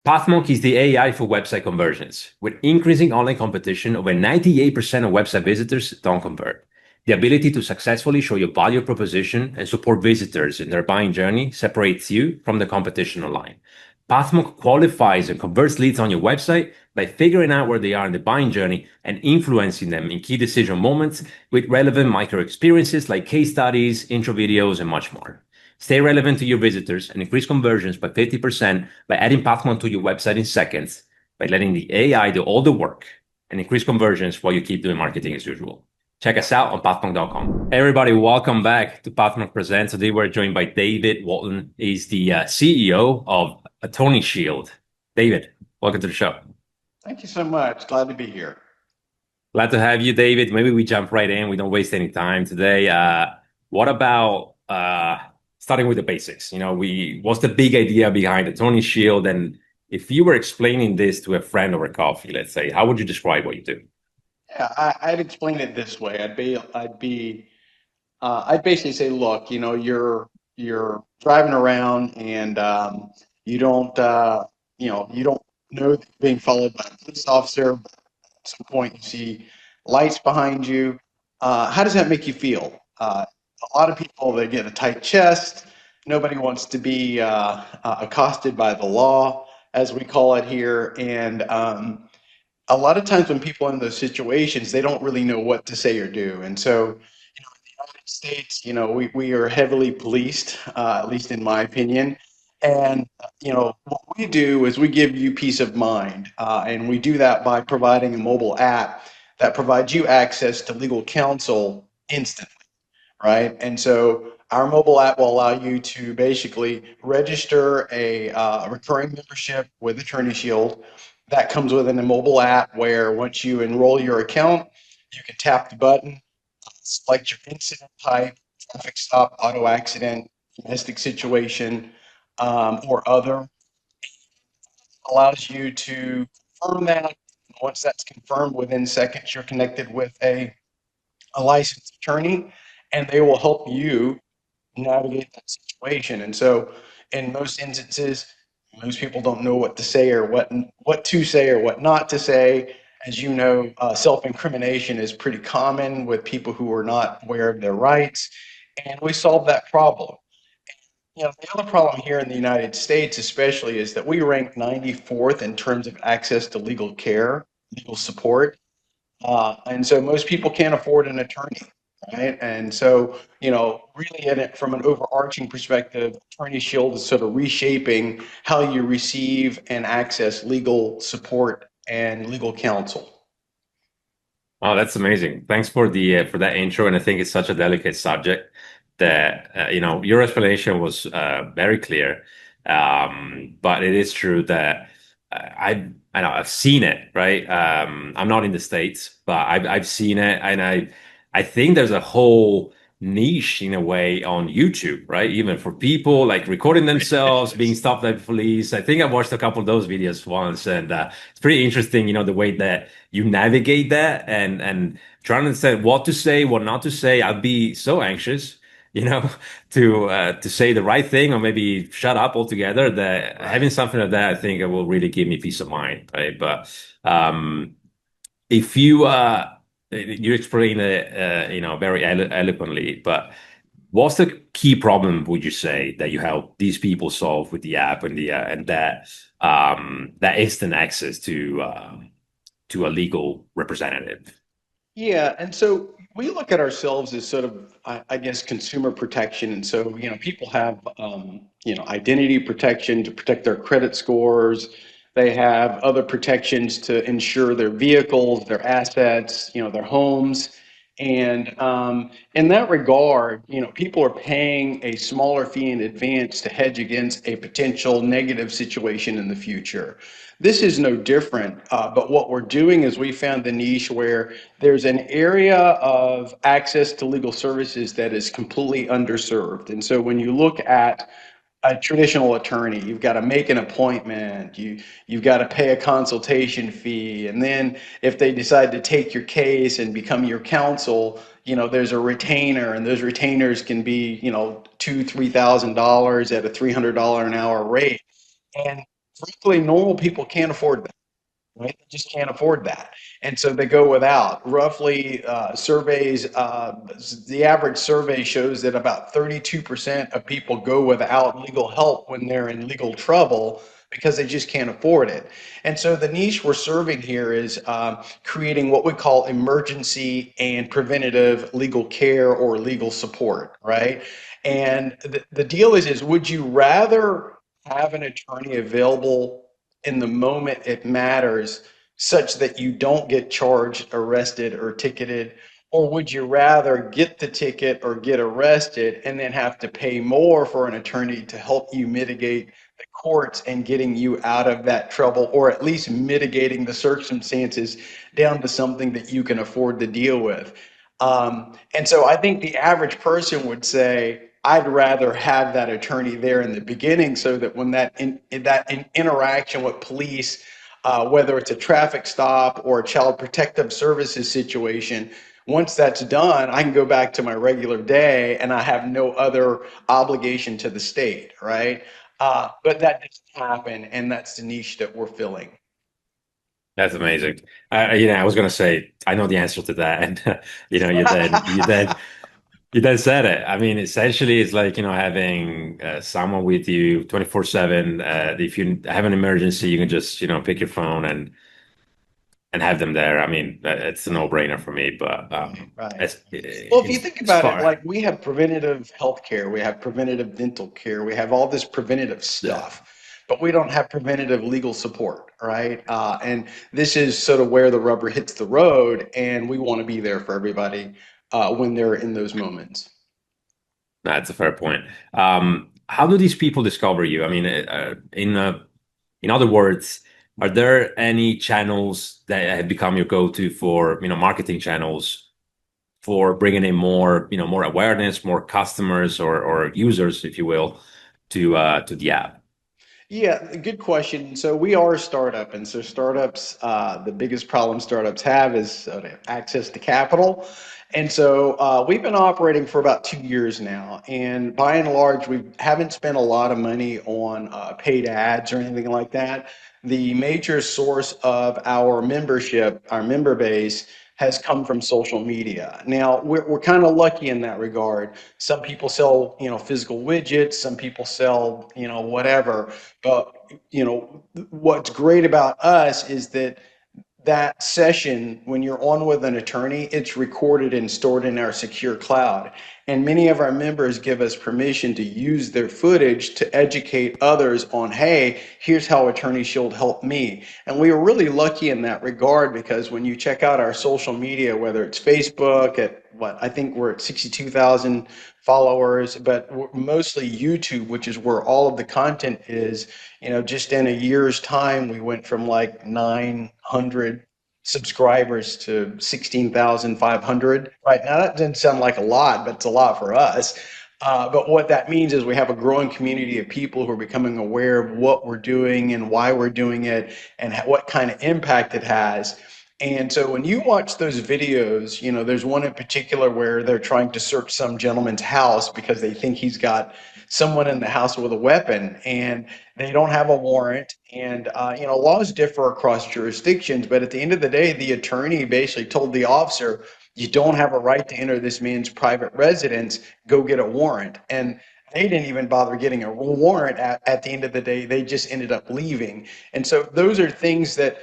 Pathmonk is the AI for website conversions. With increasing online competition, over 98% of website visitors don't convert. The ability to successfully show your value proposition and support visitors in their buying journey separates you from the competition online. Pathmonk qualifies and converts leads on your website by figuring out where they are in the buying journey and influencing them in key decision moments with relevant micro experiences like case studies, intro videos, and much more. Stay relevant to your visitors and increase conversions by 50% by adding Pathmon to your website in seconds, by letting the AI do all the work and increase conversions while you keep doing marketing as usual. Check us out on pathmonk.com. Hey everybody, welcome back to Pathmonk Presents. Today we're joined by David Walton. He's the CEO of Tony Shield. David, welcome to the show. Thank you so much. Glad to be here. Glad to have you, David. Maybe we jump right in. We don't waste any time today. What about starting with the basics? What's the big idea behind the Tony Shield? And if you were explaining this to a friend over coffee, let's say, how would you describe what you do? Yeah, I'd explain it this way. I'd basically say, look, you're driving around and you don't, you don't know that you're being followed by a police officer. But at some point, you see lights behind you. How does that make you feel? A lot of people, they get a tight chest. Nobody wants to be accosted by the law, as we call it here, and a lot of times when people are in those situations, they don't really know what to say or do. And so, in the United States, we are heavily policed, at least in my opinion. And, what we do is we give you peace of mind. And we do that by providing a mobile app that provides you access to legal counsel instantly, right? And so our mobile app will allow you to basically register a recurring membership with Attorney Shield. That comes within a mobile app where once you enroll your account, you can tap the button, select your incident type, traffic stop, auto accident, domestic situation, or other. Allows you to confirm that. Once that's confirmed, within seconds, you're connected with a licensed attorney, and they will help you navigate that situation. And so, in most instances, most people don't know what to say or what to say or what not to say. As you know, self-incrimination is pretty common with people who are not aware of their rights, and we solve that problem. The other problem here in the United States, especially, is that we rank 94th in terms of access to legal care, legal support. And so most people can't afford an attorney, right? And so, really in it from an overarching perspective, Attorney Shield is sort of reshaping how you receive and access legal support and legal counsel. Oh, that's amazing. Thanks for that intro. And I think it's such a delicate subject that your explanation was very clear. But it is true that I know I've seen it, right? I'm not in the States, but I've seen it, and I think there's a whole niche in a way on YouTube, right? Even for people like recording themselves being stopped by the police. I think I watched a couple of those videos once, and it's pretty interesting, the way that you navigate that and trying to understand what to say, what not to say. I'd be so anxious, you know, to say the right thing or maybe shut up altogether. That Right. having something like that, I think it will really give me peace of mind, right? But if you explain it, very eloquently, but what's the key problem, would you say, that you help these people solve with the app and the and that instant access to a legal representative? Yeah, and so we look at ourselves as sort of, I guess, consumer protection. And so, people have, identity protection to protect their credit scores. They have other protections to insure their vehicles, their assets, their homes. And in that regard, people are paying a smaller fee in advance to hedge against a potential negative situation in the future. This is no different, but what we're doing is we found the niche where there's an area of access to legal services that is completely underserved. And so when you look at a traditional attorney, you've got to make an appointment, you've got to pay a consultation fee, and then if they decide to take your case and become your counsel, there's a retainer, and those retainers can be, $2,000, $3,000 at a $300 an hour rate. And frankly, normal people can't afford that. Right? They just can't afford that. And so they go without. Roughly, the average survey shows that about 32% of people go without legal help when they're in legal trouble because they just can't afford it. And so the niche we're serving here is creating what we call emergency and preventative legal care or legal support, right? And the deal is would you rather have an attorney available in the moment it matters such that you don't get charged, arrested, or ticketed? Or would you rather get the ticket or get arrested and then have to pay more for an attorney to help you mitigate the courts and getting you out of that trouble, or at least mitigating the circumstances down to something that you can afford to deal with? And so I think the average person would say, I'd rather have that attorney there in the beginning so that when interaction with police, whether it's a traffic stop or a child protective services situation, once that's done, I can go back to my regular day and I have no other obligation to the state, right? But that doesn't happen, and that's the niche that we're filling. That's amazing. I was gonna say I know the answer to that, and you then said it. I mean, essentially, it's like having someone with you 24/7. If you have an emergency, you can just pick your phone and have them there. I mean, it's a no-brainer for me. But Right, right. as Well, if you think as about it, far, like we have preventative health care, we have preventative dental care, we have all this preventative yeah. stuff, but we don't have preventative legal support, right? And this is sort of where the rubber hits the road, and we want to be there for everybody when they're in those moments. That's a fair point. How do these people discover you? I mean, in other words, are there any channels that have become your go-to for, marketing channels for bringing in more awareness, more customers or users, if you will, to the app? Yeah, good question. So we are a startup, and so startups, the biggest problem startups have is access to capital. And so we've been operating for about 2 years now, and by and large, we haven't spent a lot of money on paid ads or anything like that. The major source of our membership, our member base, has come from social media. Now we're kind of lucky in that regard. Some people sell, physical widgets. Some people sell, whatever. But what's great about us is that session, when you're on with an attorney, it's recorded and stored in our secure cloud. And many of our members give us permission to use their footage to educate others on, hey, here's how Attorney Shield helped me. And we are really lucky in that regard because when you check out our social media, whether it's Facebook at I think we're at 62,000 followers, but mostly YouTube, which is where all of the content is. Just in a year's time, we went from like 900 subscribers to 16,500. Right now, that doesn't sound like a lot, but it's a lot for us. But what that means is we have a growing community of people who are becoming aware of what we're doing and why we're doing it and what kind of impact it has. And so when you watch those videos, there's one in particular where they're trying to search some gentleman's house because they think he's got someone in the house with a weapon and they don't have a warrant. And, laws differ across jurisdictions, but at the end of the day, the attorney basically told the officer, you don't have a right to enter this man's private residence, go get a warrant. And they didn't even bother getting a warrant at the end of the day. They just ended up leaving. And so those are things that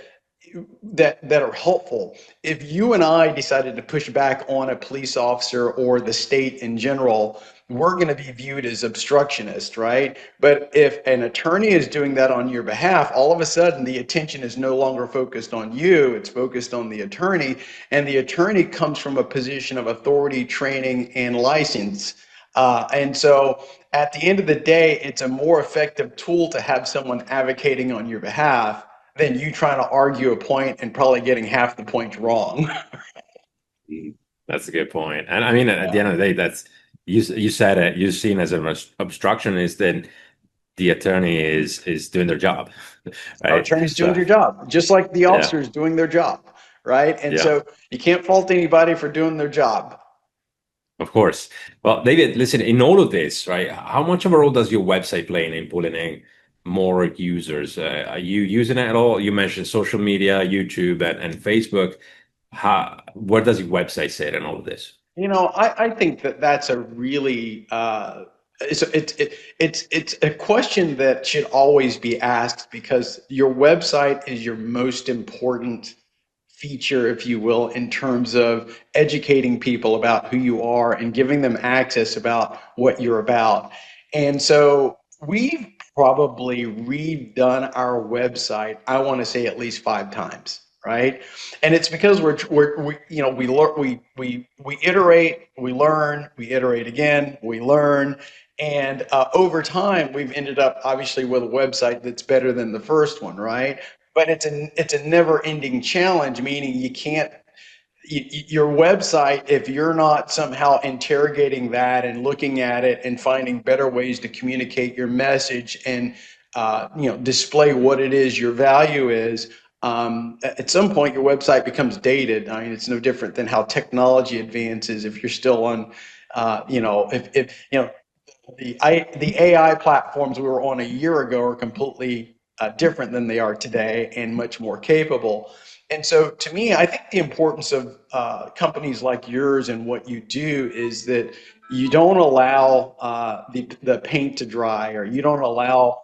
are helpful. If you and I decided to push back on a police officer or the state in general, we're going to be viewed as obstructionist, right? But if an attorney is doing that on your behalf, all of a sudden the attention is no longer focused on you, it's focused on the attorney, and the attorney comes from a position of authority, training, and license. And so at the end of the day, it's a more effective tool to have someone advocating on your behalf than you trying to argue a point and probably getting half the points wrong. Mm. That's a good point. And I mean, at the Yeah. end of the day, that's you said it. You're seen as an obstructionist, then the attorney is doing their job, Our right? attorney's doing So their job, just like the yeah, officer's doing their job, right? And yeah. so you can't fault anybody for doing their job. Of course. Well, David, listen, in all of this, right, how much of a role does your website play in pulling in more users? Are you using it at all? You mentioned social media, YouTube, and Facebook. Where does your website sit in all of this? I think that that's a really it's a question that should always be asked because your website is your most important feature, if you will, in terms of educating people about who you are and giving them access about what you're about. And so we've probably redone our website, I want to say at least 5 times, right? And it's because we learn, we iterate, we learn, we iterate again, we learn, and over time we've ended up obviously with a website that's better than the first one, right? But it's a never ending challenge, meaning you can't your website, if you're not somehow interrogating that and looking at it and finding better ways to communicate your message and display what it is your value is, at some point your website becomes dated. I mean, it's no different than how technology advances. If you're still on, if the AI platforms we were on a year ago are completely different than they are today and much more capable. And so, to me, I think the importance of companies like yours and what you do is that you don't allow the paint to dry, or you don't allow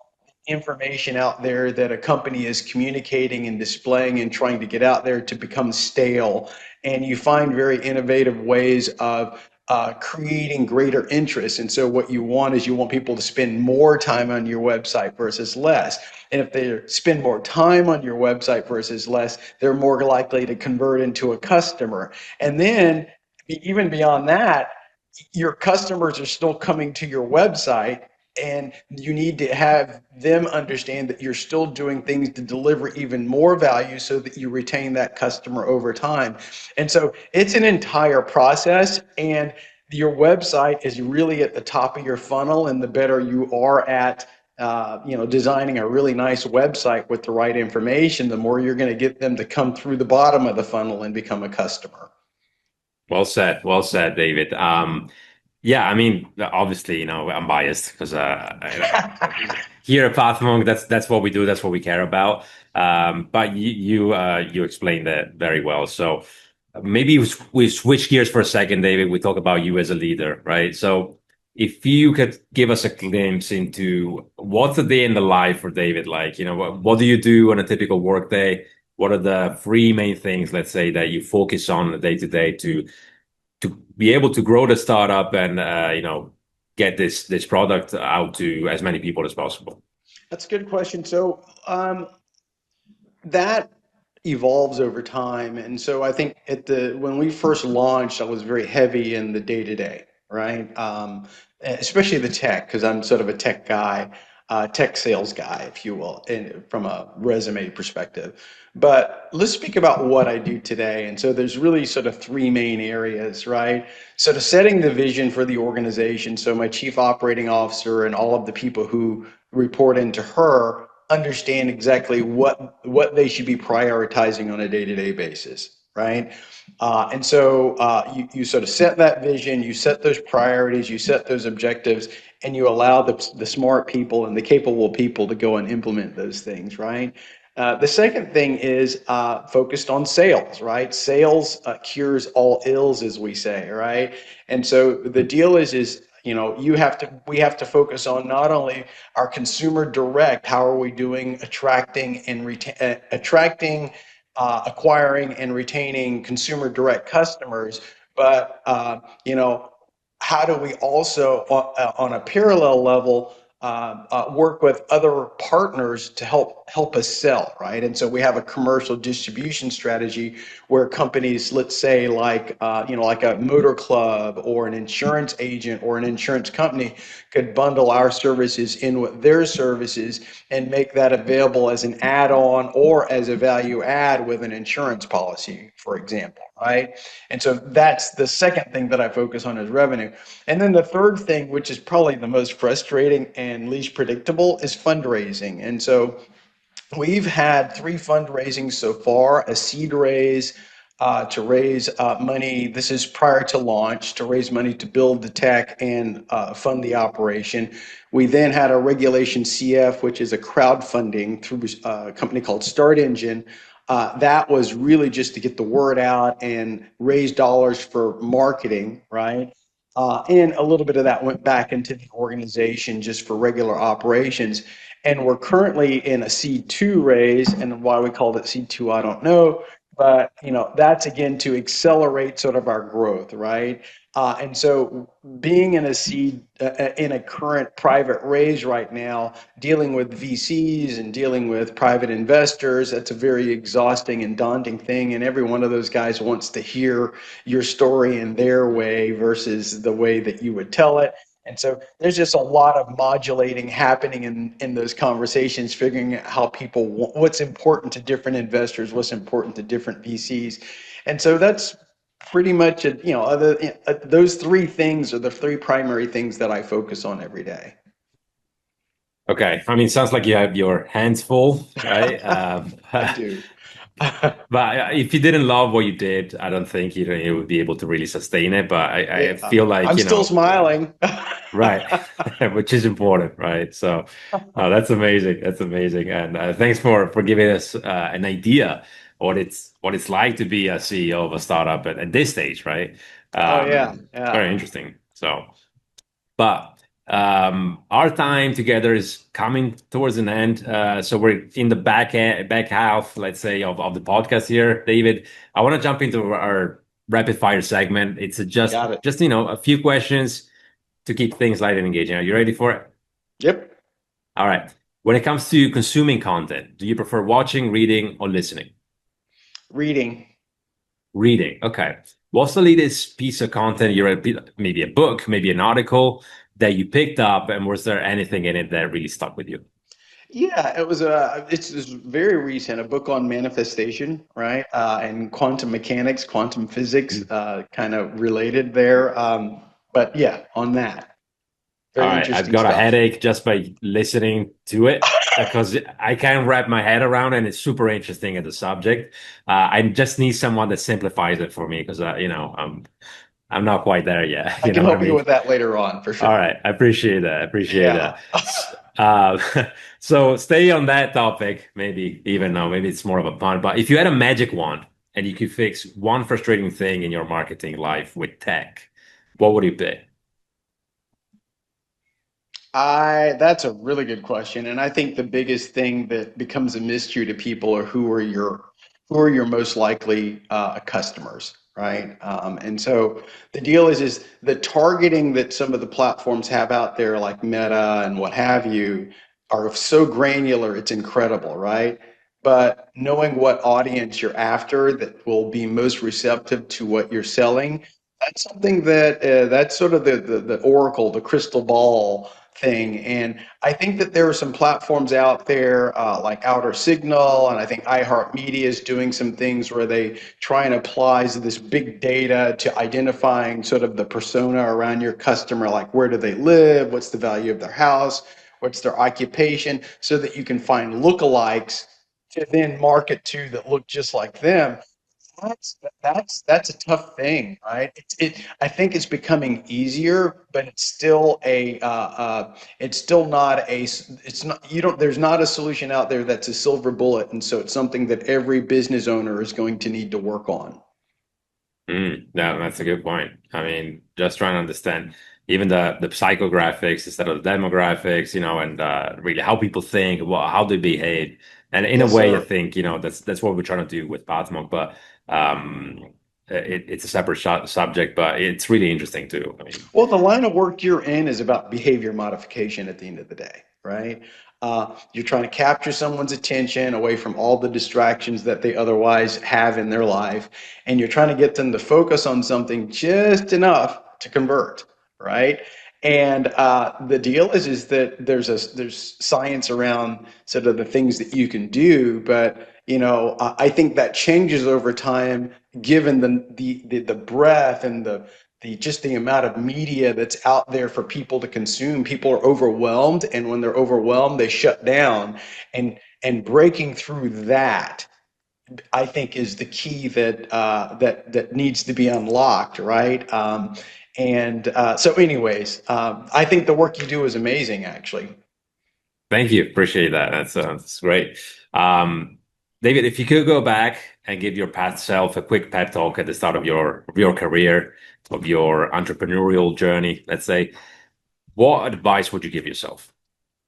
information out there that a company is communicating and displaying and trying to get out there to become stale. And you find very innovative ways of creating greater interest. And so what you want is you want people to spend more time on your website versus less. And if they spend more time on your website versus less, they're more likely to convert into a customer. And then even beyond that, your customers are still coming to your website, and you need to have them understand that you're still doing things to deliver even more value so that you retain that customer over time. And so it's an entire process, and your website is really at the top of your funnel, and the better you are at designing a really nice website with the right information, the more you're going to get them to come through the bottom of the funnel and become a customer. Well said, David. Yeah, I mean, obviously, I'm biased because here at Pathmonk, that's what we do, that's what we care about. But you explained that very well. So maybe we switch gears for a second, David. We talk about you as a leader, right? So if you could give us a glimpse into what's a day in the life for David like, what do you do on a typical work day? What are the three main things, let's say, that you focus on day to day to be able to grow the startup and get this product out to as many people as possible? That's a good question. So that evolves over time. And so I think when we first launched, I was very heavy in the day to day, right? Especially the tech, because I'm sort of a tech guy, tech sales guy, if you will, from a resume perspective. But let's speak about what I do today. And so there's really sort of three main areas, right? So to setting the vision for the organization, so my chief operating officer and all of the people who report into her understand exactly what they should be prioritizing on a day-to-day basis, right? And so you sort of set that vision, you set those priorities, you set those objectives, and you allow the smart people and the capable people to go and implement those things, right? The second thing is focused on sales, right? Sales cures all ills, as we say, right? And so the deal is we have to focus on not only our consumer direct, how are we doing attracting and acquiring and retaining consumer direct customers, but how do we also on a parallel level work with other partners to help us sell, right? And so we have a commercial distribution strategy where companies, let's say like a motor club or an insurance agent or an insurance company, could bundle our services in with their services and make that available as an add-on or as a value add with an insurance policy, for example, right? And so that's the second thing that I focus on is revenue. And then the third thing, which is probably the most frustrating and least predictable, is fundraising. And so we've had three fundraisings so far, a seed raise, to raise money. This is prior to launch, to raise money to build the tech and fund the operation. We then had a Regulation CF, which is a crowdfunding through a company called Start Engine. That was really just to get the word out and raise dollars for marketing, right? And a little bit of that went back into the organization just for regular operations. And we're currently in a C2 raise, and why we called it C2, I don't know. But that's again to accelerate sort of our growth, right? And so being in a seed in a current private raise right now, dealing with VCs and dealing with private investors, that's a very exhausting and daunting thing. And every one of those guys wants to hear your story in their way versus the way that you would tell it. And so there's just a lot of modulating happening in those conversations, figuring out how people, what's important to different investors, what's important to different VCs. And so that's pretty much it. Those three things are the three primary things that I focus on every day. Okay. I mean, sounds like you have your hands full, right? I do. But if you didn't love what you did, I don't think you would be able to really sustain it. But I Yeah, feel like, I'm still smiling. right, which is important, right? So, no, that's amazing. That's amazing. And thanks for giving us an idea what it's like to be a CEO of a startup at this stage, right? Oh yeah, It's yeah. very interesting. So, but our time together is coming towards an end. So we're in the back half, let's say, of the podcast here, David. I want to jump into our rapid fire segment. It's Got it. just a few questions to keep things light and engaging. Are you ready for it? Yep. All right. When it comes to consuming content, do you prefer watching, reading, or listening? Reading. Reading. Okay. What's the latest piece of content you read? Maybe a book, maybe an article that you picked up, and was there anything in it that really stuck with you? Yeah, it's very recent, a book on manifestation, right? And quantum mechanics, quantum physics, kind of related there. But yeah, on that. All Very right, I've interesting got a stuff. headache just by listening to it because I can't wrap my head around it, and it's super interesting as a subject. I just need someone that simplifies it for me because I'm not quite there yet. I You can know what I help you mean? with that later on for All sure. right, I appreciate that. I appreciate Yeah. that. Uh, so stay on that topic, maybe even though maybe it's more of a pun, but if you had a magic wand and you could fix one frustrating thing in your marketing life with tech, what would it be? That's a really good question. And I think the biggest thing that becomes a mystery to people are who are your most likely customers, right? And so the deal is the targeting that some of the platforms have out there, like Meta and what have you, are so granular, it's incredible, right? But knowing what audience you're after that will be most receptive to what you're selling, that's something that's sort of the oracle, the crystal ball thing. And I think that there are some platforms out there like Outer Signal, and I think iHeartMedia is doing some things where they try and apply this big data to identifying sort of the persona around your customer, like where do they live, what's the value of their house, what's their occupation, so that you can find lookalikes to then market to that look just like them. That's a tough thing, right? I think it's becoming easier, but it's still not it's not you don't there's not a solution out there that's a silver bullet, and so it's something that every business owner is going to need to work on. No, that's a good point. I mean, just trying to understand even the psychographics instead of the demographics, and really how people think, how they behave. And in a Yes, way, I sir. think, that's what we're trying to do with Patmok, but it's a separate subject, but it's really interesting too. I mean, Well, the line of work you're in is about behavior modification at the end of the day, right? You're trying to capture someone's attention away from all the distractions that they otherwise have in their life, and you're trying to get them to focus on something just enough to convert, right? And the deal is that there's science around sort of the things that you can do, but I think that changes over time given the breadth and the just the amount of media that's out there for people to consume. People are overwhelmed, and when they're overwhelmed, they shut down. And breaking through that I think is the key that needs to be unlocked, right? So, anyways, I think the work you do is amazing, actually. Thank you. Appreciate that. That's great. Um, David, if you could go back and give your past self a quick pep talk at the start of your career, of your entrepreneurial journey, let's say, what advice would you give yourself?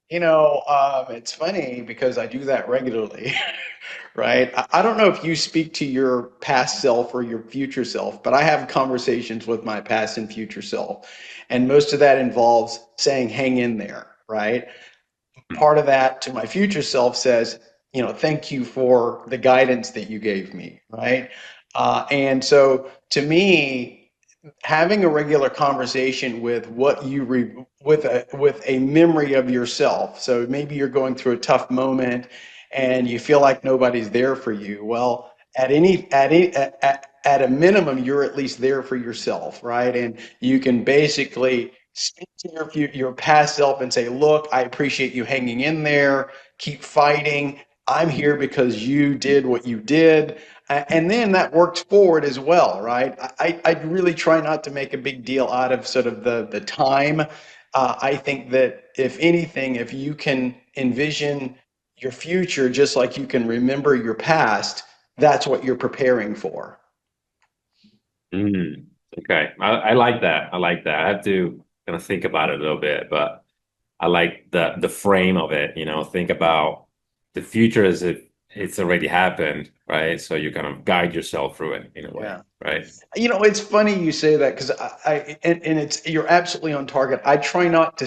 It's funny because I do that regularly, right? I don't know if you speak to your past self or your future self, but I have conversations with my past and future self. And most of that involves saying, hang in there, right? Part of that to my future self says, thank you for the guidance that you gave me, right? And so to me, having a regular conversation with with a memory of yourself. So maybe you're going through a tough moment and you feel like nobody's there for you. Well, at a minimum, you're at least there for yourself, right? And you can basically speak to your past self and say, "Look, I appreciate you hanging in there. Keep fighting. I'm here because you did what you did." And then that works forward as well, right? I really try not to make a big deal out of sort of the time. I think that if anything, if you can envision your future just like you can remember your past, that's what you're preparing for. Mm, okay. I like that. I like that. I have to kind of think about it a little bit, but I like the frame of it, think about the future as if it's already happened, right? So you kind of guide yourself through it in a way, Yeah. right? It's funny you say that because and it's you're absolutely on target. I try not to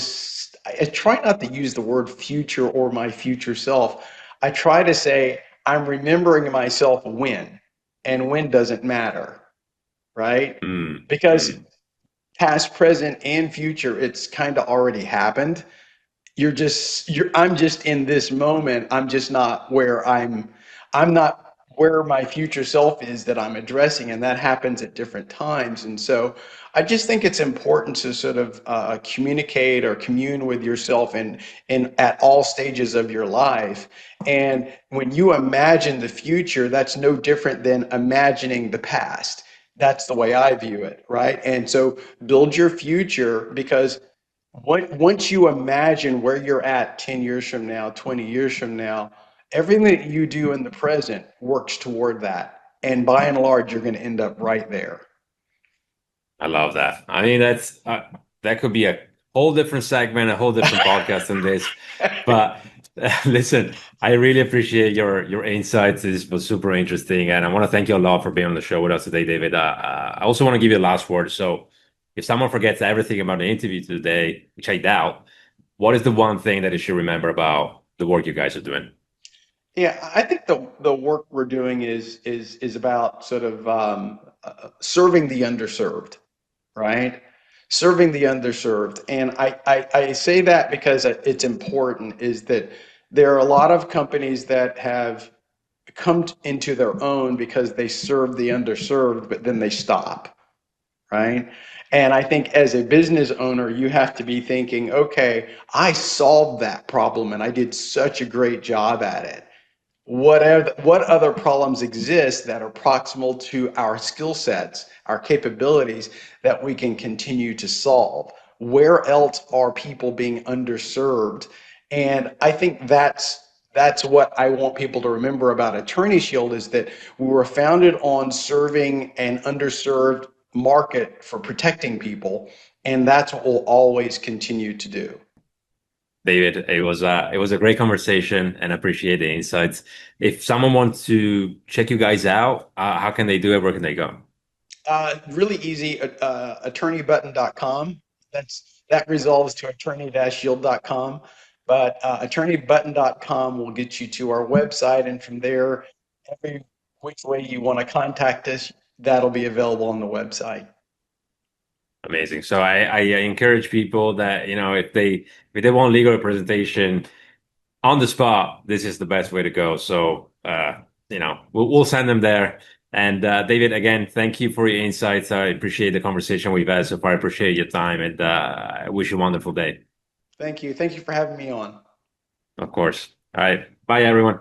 use the word future or my future self. I try to say I'm remembering myself when, and when doesn't matter, right? Mm, Because mm. past, present, and future, it's kind of already happened. I'm just in this moment. I'm not where my future self is that I'm addressing, and that happens at different times. And so I just think it's important to sort of communicate or commune with yourself in at all stages of your life. And when you imagine the future, that's no different than imagining the past. That's the way I view it, right? And so build your future because once you imagine where you're at 10 years from now, 20 years from now, everything that you do in the present works toward that. And by and large, you're going to end up right there. I love that. I mean, that could be a whole different segment, a whole different podcast on this. But listen, I really appreciate your insights. This was super interesting, and I want to thank you a lot for being on the show with us today, David. I also want to give you a last word. So, if someone forgets everything about the interview today, which I doubt, what is the one thing that they should remember about the work you guys are doing? Yeah, I think the work we're doing is about sort of serving the underserved, right? Serving the underserved. And I say that because it's important, is that there are a lot of companies that have into their own because they serve the underserved, but then they stop, right? And I think as a business owner, you have to be thinking, okay, I solved that problem and I did such a great job at it. What other problems exist that are proximal to our skill sets, our capabilities that we can continue to solve? Where else are people being underserved? And I think that's what I want people to remember about Attorney Shield is that we were founded on serving an underserved market for protecting people, and that's what we'll always continue to do. David, it was a great conversation and I appreciate the insights. If someone wants to check you guys out, how can they do it? Where can they go? Really easy, attorneybutton.com. That resolves to attorney-shield.com. But attorneybutton.com will get you to our website, and from there, every which way you want to contact us, that'll be available on the website. Amazing. So I encourage people that, if they want legal representation on the spot, this is the best way to go. So we'll send them there. And David, again, thank you for your insights. I appreciate the conversation we've had so far. I appreciate your time and I wish you a wonderful day. Thank you. Thank you for having me on. Of course. All right. Bye, everyone.